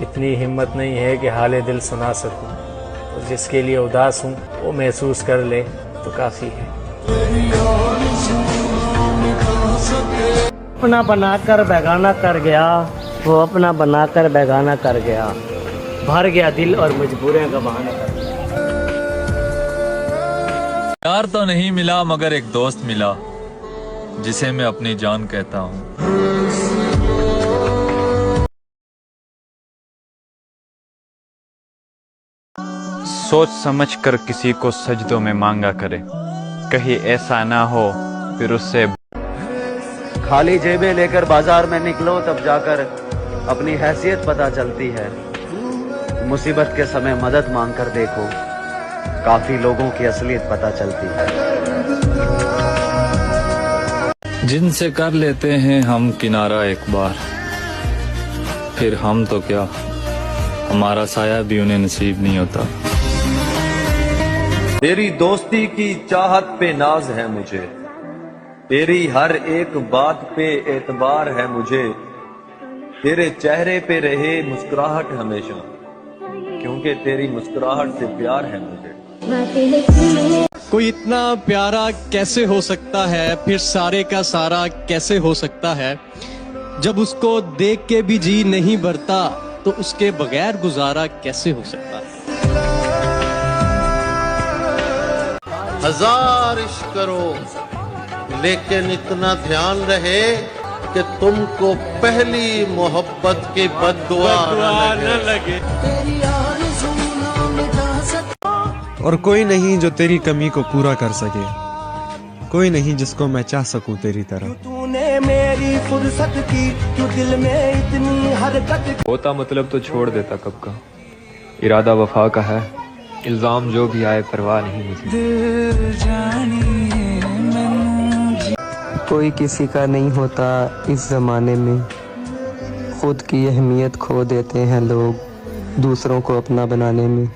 इतनी हिम्मत नहीं है कि हाले दिल सुना सकूं, और जिसके लिए उदास हूँ वो महसूस कर ले तो काफ़ी है। अपना बनाकर बेगाना कर गया, वो अपना बनाकर बेगाना कर गया, भर गया दिल और मजबूरियों का बहाना कर गया। यार तो नहीं मिला मगर एक दोस्त मिला, जिसे मैं अपनी जान कहता हूँ। सोच समझ कर किसी को सजदों में मांगा करे, कहीं ऐसा ना हो फिर उससे। खाली जेबें लेकर बाजार में निकलो तब जाकर अपनी हैसियत पता चलती है। मुसीबत के समय मदद मांगकर देखो, काफी लोगों की असलियत पता चलती है। जिनसे कर लेते हैं हम किनारा एक बार, फिर हम तो क्या, हमारा साया भी उन्हें नसीब नहीं होता। तेरी दोस्ती की चाहत पे नाज है मुझे, तेरी हर एक बात पे एतबार है मुझे, तेरे चेहरे पे रहे मुस्कुराहट हमेशा, क्योंकि तेरी मुस्कुराहट से प्यार है मुझे। कोई इतना प्यारा कैसे हो सकता है, फिर सारे का सारा कैसे हो सकता है। जब उसको देख के भी जी नहीं भरता तो उसके बगैर गुजारा कैसे हो सकता है। हजार इश्क करो लेकिन इतना ध्यान रहे कि तुमको पहली मोहब्बत की बद्दुआ न लगे। और कोई नहीं जो तेरी कमी को पूरा कर सके, कोई नहीं जिसको मैं चाह सकूं तेरी तरह। तूने मेरी फुर्सत की, क्यों दिल में इतनी हरकत। होता मतलब तो छोड़ देता कब का, इरादा वफा का है, इल्जाम जो भी आए परवाह नहीं मुझे। कोई किसी का नहीं होता इस जमाने में, खुद की अहमियत खो देते हैं लोग दूसरों को अपना बनाने में।